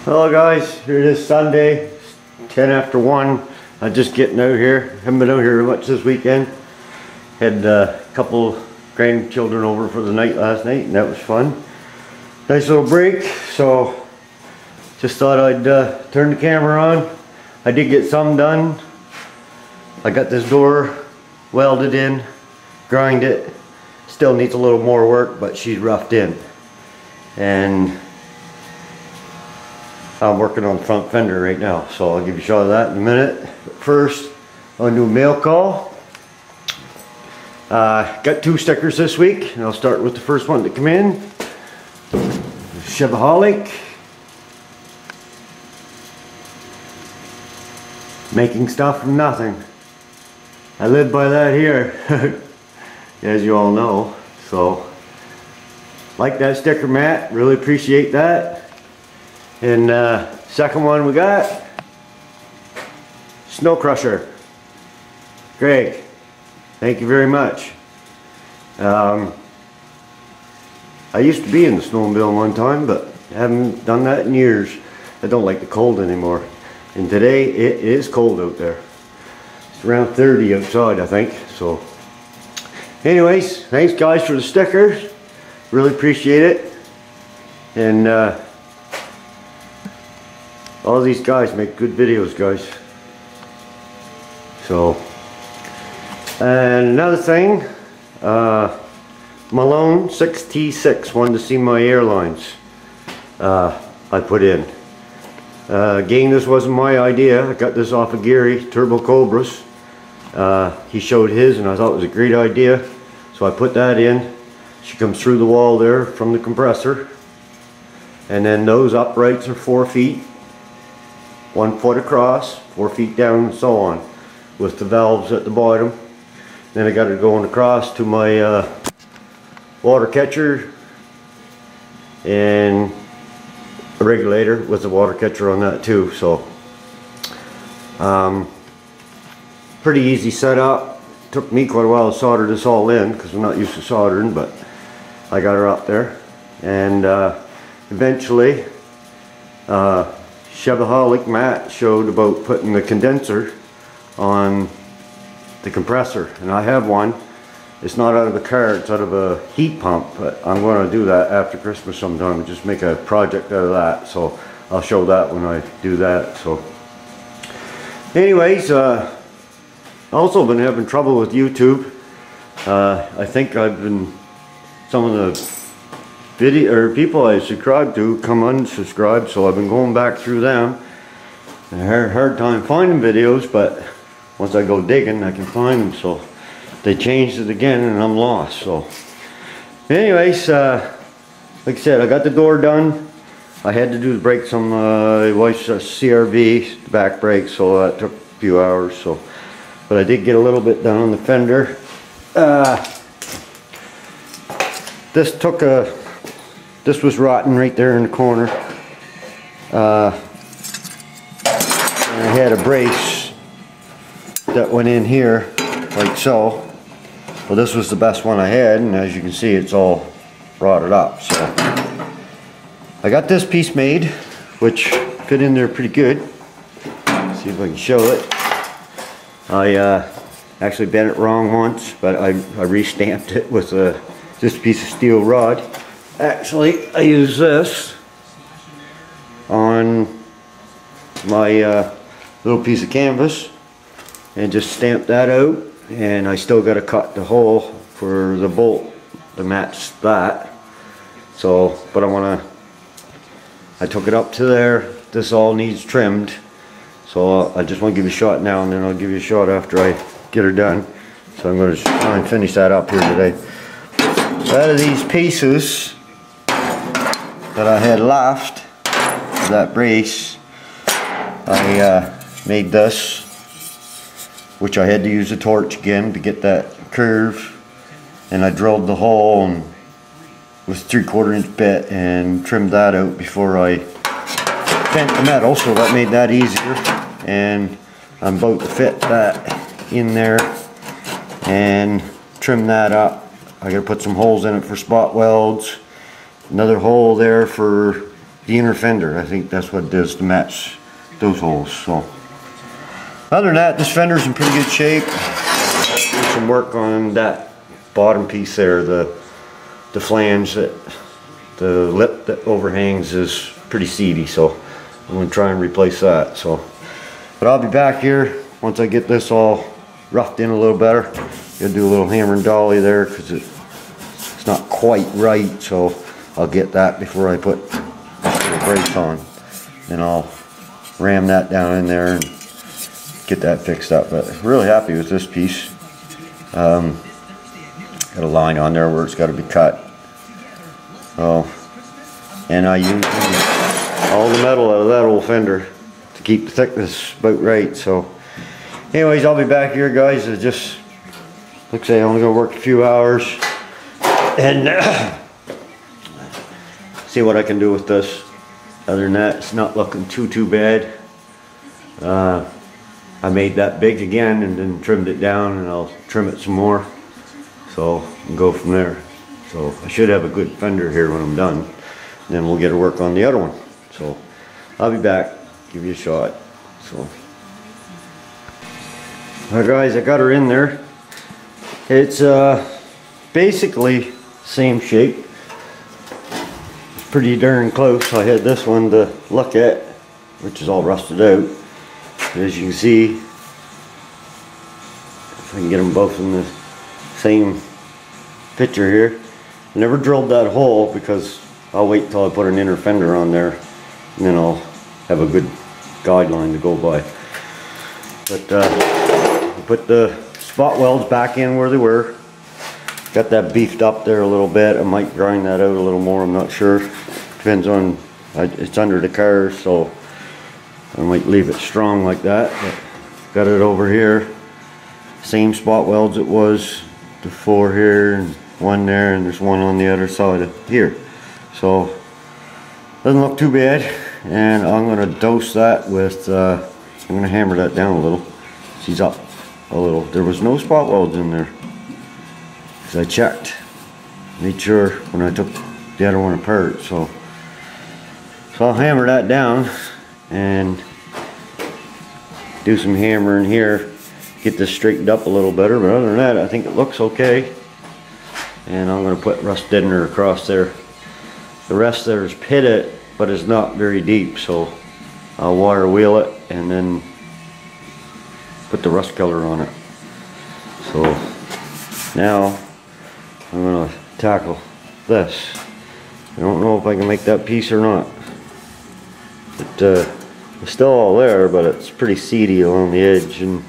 Hello guys, here it is Sunday, 10 after 1. I'm just getting out here. Haven't been out here much this weekend. Had a couple grandchildren over for the night last night and that was fun. Nice little break, so just thought I'd turn the camera on. I did get some done. I got this door welded in, grind it. Still needs a little more work, but she's roughed in. And I'm working on the front fender right now, so I'll give you a shot of that in a minute. But first, I'll do a mail call. Got 2 stickers this week, and I'll start with the first one to come in. Chevaholic. Making stuff from nothing. I live by that here, as you all know. So, like that sticker, Matt. Really appreciate that. And second one we got, Snow Crusher. Greg, thank you very much. I used to be in the snowmobile one time, but I haven't done that in years. I don't like the cold anymore. And today it is cold out there. It's around 30 outside, I think. So, anyways, thanks guys for the stickers. Really appreciate it. And all these guys make good videos, guys. So, and another thing, Malone 6T6 wanted to see my airlines. I put in. Again, this wasn't my idea. I got this off of Gary, Turbo Cobras. He showed his and I thought it was a great idea. So I put that in. She comes through the wall there from the compressor. And then those uprights are 4 feet. 1 foot across, 4 feet down, and so on, with the valves at the bottom. Then I got it going across to my water catcher and a regulator with the water catcher on that too. So pretty easy setup. Took me quite a while to solder this all in because I'm not used to soldering, but I got her up there, and eventually Chevaholic Matt showed about putting the condenser on the compressor, and I have one. It's not out of the car, it's out of a heat pump, but I'm going to do that after Christmas sometime, just make a project out of that, so I'll show that when I do that. So anyways, also been having trouble with YouTube. I think I've been, some of the people I subscribe to come unsubscribed, so I've been going back through them. I had a hard time finding videos, but once I go digging I can find them. So they changed it again and I'm lost. So anyways, like I said, I got the door done. I had to do the brakes on my wife's CRV, the back brakes, so that took a few hours. So, but I did get a little bit done on the fender. This was rotten right there in the corner. And I had a brace that went in here, like so. Well, this was the best one I had, and as you can see, it's all rotted up. So I got this piece made, which fit in there pretty good. See if I can show it. I actually bent it wrong once, but I re-stamped it with this piece of steel rod. Actually, I use this on my little piece of canvas and just stamp that out, and I still got to cut the hole for the bolt to match that. So, but I took it up to there. This all needs trimmed, so I just want to give you a shot now, and then I'll give you a shot after I get her done. So I'm going to try and finish that up here today. Out of these pieces that I had left, that brace, I made this, which I had to use a torch again to get that curve, and I drilled the hole and with 3/4 inch bit and trimmed that out before I bent the metal, so that made that easier. And I'm about to fit that in there and trim that up. I gotta put some holes in it for spot welds, another hole there for the inner fender. I think that's what it does to match those holes. So other than that, this fender's in pretty good shape. Do some work on that bottom piece there, the flange, that the lip that overhangs is pretty seedy, so I'm going to try and replace that. So, but I'll be back here once I get this all roughed in a little better. Gonna do a little hammer and dolly there because it's not quite right, so I'll get that before I put the brakes on. Then I'll ram that down in there and get that fixed up. But really happy with this piece. Got a line on there where it's got to be cut. Oh, and I used all the metal out of that old fender to keep the thickness about right. So anyways, I'll be back here, guys. It just looks like I'm only gonna work a few hours and see what I can do with this. Other than that, it's not looking too bad. I made that big again and then trimmed it down, and I'll trim it some more, so and go from there. So I should have a good fender here when I'm done. Then we'll get to work on the other one. So I'll be back, give you a shot. So alright guys, I got her in there. It's basically same shape. It's pretty darn close. I had this one to look at, which is all rusted out. As you can see, if I can get them both in the same picture here. I never drilled that hole because I'll wait till I put an inner fender on there, and then I'll have a good guideline to go by. But put the spot welds back in where they were. Got that beefed up there a little bit. I might grind that out a little more, I'm not sure. Depends on, it's under the car, so I might leave it strong like that. But got it over here. Same spot welds it was before here, and one there, and there's one on the other side of here. So doesn't look too bad, and I'm gonna dose that with I'm gonna hammer that down a little. She's up a little. There was no spot welds in there because I checked, made sure when I took the other one apart. So I'll hammer that down and do some hammering here, get this straightened up a little better. But other than that, I think it looks okay. And I'm going to put rust deadener across there. The rest there is pitted, but it's not very deep, so I'll wire wheel it and then put the rust color on it. So now I'm going to tackle this. I don't know if I can make that piece or not. It's still all there, but it's pretty seedy along the edge and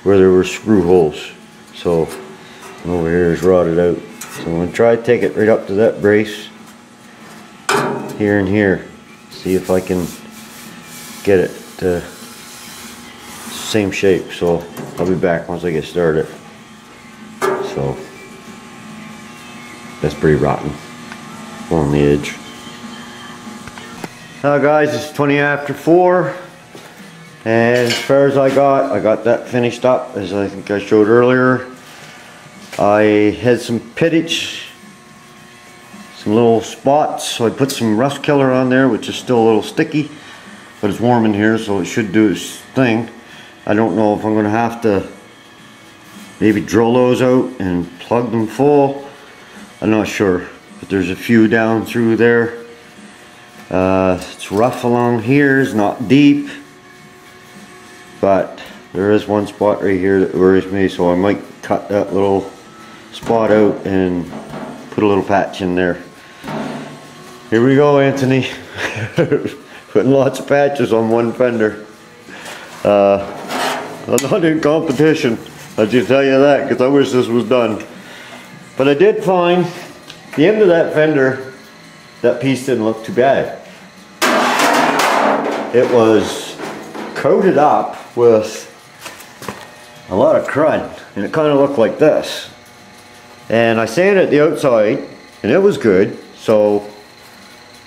where there were screw holes. So over here is rotted out. So I'm going to try to take it right up to that brace here and here. See if I can get it to same shape. So I'll be back once I get started. So that's pretty rotten along the edge. Now guys, it's 20 after 4, and as far as I got that finished up, as I think I showed earlier. I had some pittage, some little spots, so I put some rust killer on there, which is still a little sticky, but it's warm in here, so it should do its thing. I don't know if I'm going to have to maybe drill those out and plug them full. I'm not sure, but there's a few down through there. It's rough along here, it's not deep, but there is one spot right here that worries me, so I might cut that little spot out and put a little patch in there. Here we go, Anthony. Putting lots of patches on one fender. I'm not in competition, I'll just tell you that, because I wish this was done. But I did find the end of that fender, that piece didn't look too bad. It was coated up with a lot of crud, and it kind of looked like this. And I sanded the outside, and it was good, so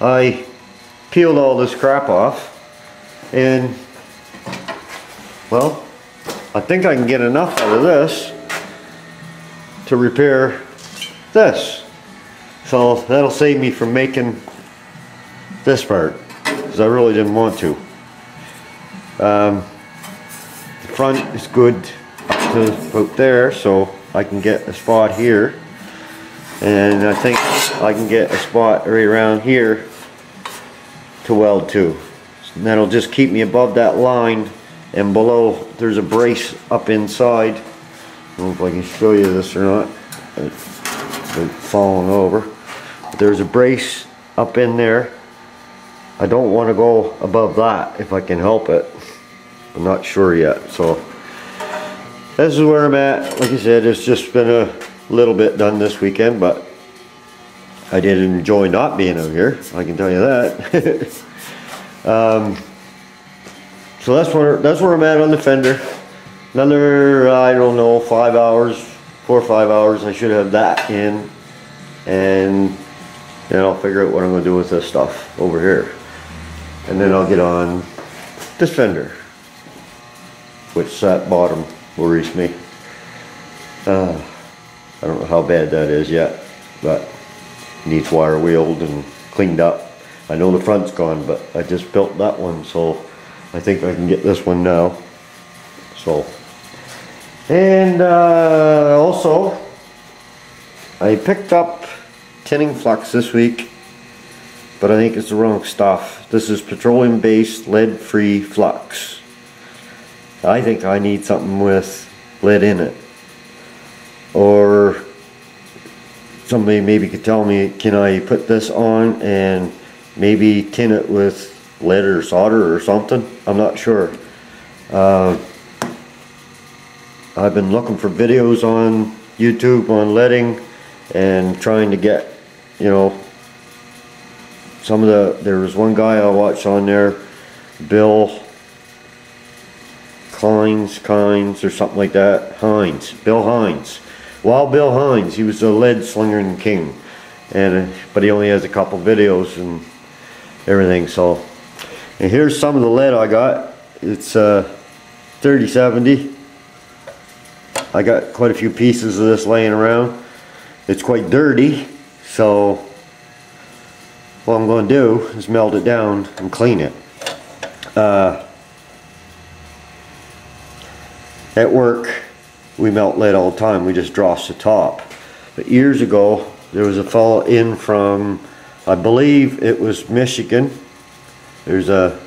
I peeled all this crap off, and well, I think I can get enough out of this to repair this. So that'll save me from making this part. because I really didn't want to. The front is good up to about there, so I can get a spot here, and I think I can get a spot right around here to weld to. And that'll just keep me above that line, and below there's a brace up inside. I don't know if I can show you this or not. It's falling over. But there's a brace up in there. I don't want to go above that if I can help it. I'm not sure yet. So this is where I'm at. Like I said, it's just been a little bit done this weekend, but I did enjoy not being out here, I can tell you that. So that's where I'm at on the Fender. Another, I don't know, 4 or 5 hours, I should have that in, and then I'll figure out what I'm going to do with this stuff over here. And then I'll get on this Fender, which that bottom worries me. I don't know how bad that is yet, but needs wire wheeled and cleaned up. I know the front's gone, but I just built that one, so I think I can get this one now. So, and also I picked up tinning flux this week, but I think it's the wrong stuff. This is petroleum based lead free flux. I think I need something with lead in it, or somebody maybe could tell me, can I put this on and maybe tin it with lead or solder or something? I'm not sure. I've been looking for videos on YouTube on leading and trying to get, you know, some of there was one guy I watched on there, Bill Kynes or something like that, Bill Hines. Wild Bill Hines, he was a lead slinger and king, and but he only has a couple videos and everything. So, and here's some of the lead I got. It's 3070. I got quite a few pieces of this laying around. It's quite dirty, so what I'm going to do is melt it down and clean it. At work we melt lead all the time. We just dross the top. But years ago there was a fellow in from, I believe it was Michigan. There's a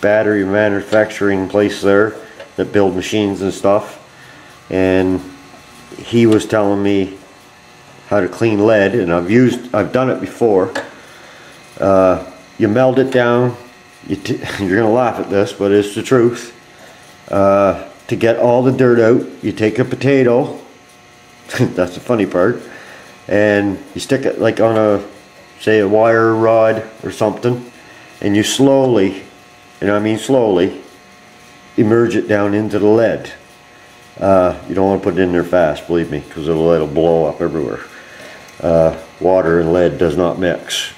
battery manufacturing place there that build machines and stuff, and he was telling me how to clean lead, and I've done it before. You melt it down. You're gonna laugh at this, but it's the truth. To get all the dirt out, you take a potato. That's the funny part. And you stick it like on a, say, a wire rod or something, and you slowly, and I mean slowly, immerse it down into the lead. You don't want to put it in there fast, believe me, because the lead will blow up everywhere. Water and lead does not mix.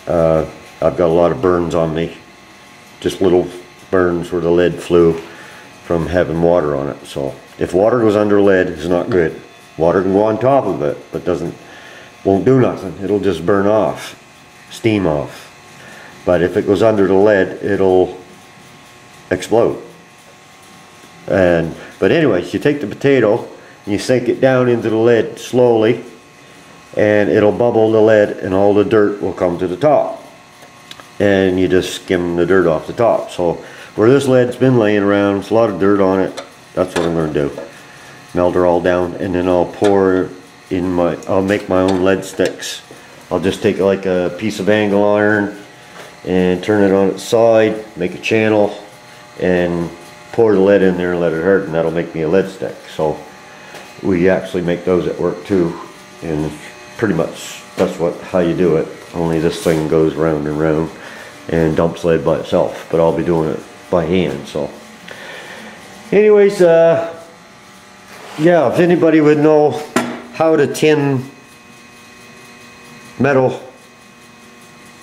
I've got a lot of burns on me, just little burns where the lead flew from having water on it. So if water goes under lead, it's not good. Water can go on top of it, but won't do nothing. It'll just burn off, steam off. But if it goes under the lead, it'll explode. But anyways, you take the potato and you sink it down into the lead slowly, and it'll bubble the lead, and all the dirt will come to the top, and you just skim the dirt off the top. So where this lead's been laying around, there's a lot of dirt on it. That's what I'm going to do. Melt her all down, and then I'll pour in I'll make my own lead sticks. I'll just take like a piece of angle iron and turn it on its side, make a channel, and pour the lead in there and let it harden. That'll make me a lead stick. So we actually make those at work too, and pretty much that's how you do it. Only this thing goes round and round and dumps lead by itself, but I'll be doing it by hand. So anyways, yeah, if anybody would know how to tin metal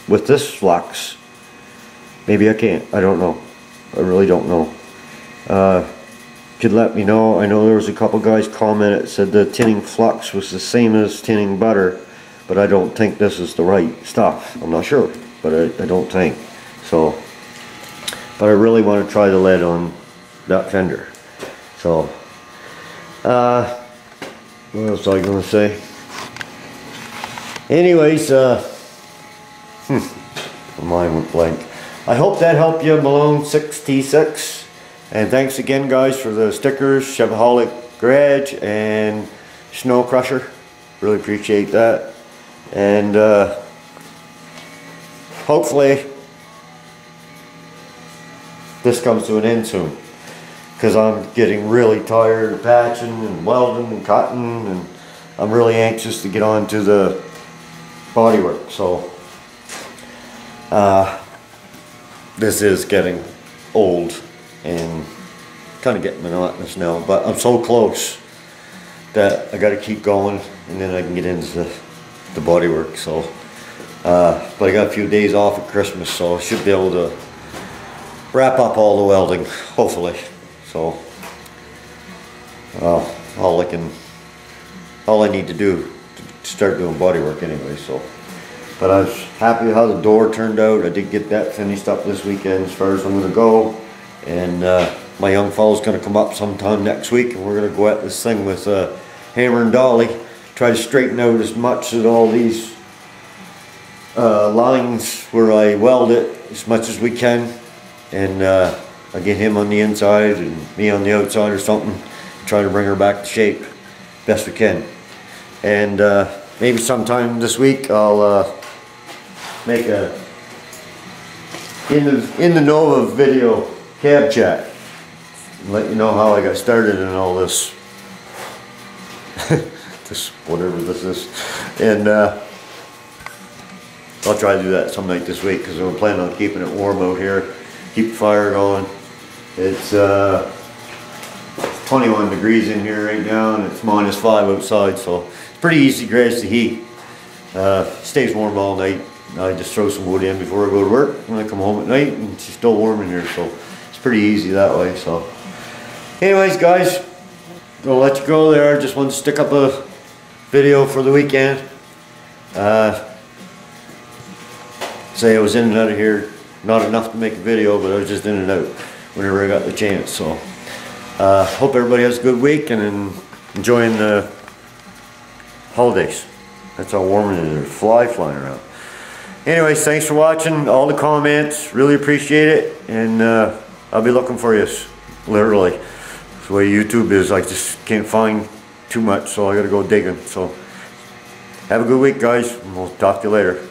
with this flux, maybe I can't. I don't know. I really don't know. Could let me know. I know there was a couple guys commented, said the tinning flux was the same as tinning butter, but I don't think this is the right stuff. I'm not sure, but I don't think. So So, but I really want to try the lead on that fender. So, what else was I going to say? Anyways, my mind went blank. I hope that helped you, Malone 6T6. And thanks again, guys, for the stickers, Chevaholic Garage and Snow Crusher. Really appreciate that. And hopefully this comes to an end soon, because I'm getting really tired of patching and welding and cutting, and I'm really anxious to get on to the bodywork. So this is getting old and kind of getting monotonous now, but I'm so close that I got to keep going, and then I can get into the bodywork. So but I got a few days off at Christmas, so I should be able to wrap up all the welding, hopefully. So all I need to do to start doing bodywork anyway. So, but I was happy how the door turned out. I did get that finished up this weekend as far as I'm going to go, and my young fellow's going to come up sometime next week, and we're going to go at this thing with hammer and dolly, try to straighten out as much of all these lines where I weld it as much as we can, and I get him on the inside and me on the outside or something, try to bring her back to shape best we can. And maybe sometime this week I'll make a in the Nova video cab chat and let you know how I got started in all this this whatever this is. And I'll try to do that some night this week, because I'm planning on keeping it warm out here, keep the fire going. It's 21 degrees in here right now, and it's -5 outside, so it's pretty easy to graze the heat. Stays warm all night. I just throw some wood in before I go to work when I come home at night, and it's still warm in here, so it's pretty easy that way. So anyways, guys, gonna let you go there. I just wanted to stick up a video for the weekend. Say I was in and out of here, not enough to make a video, but I was just in and out whenever I got the chance. So hope everybody has a good week and enjoying the holidays. That's how warm it is. There's flying around. Anyways, thanks for watching, all the comments, really appreciate it, and I'll be looking for you, literally. That's the way YouTube is. I just can't find too much, so I gotta go digging. So have a good week, guys, and we'll talk to you later.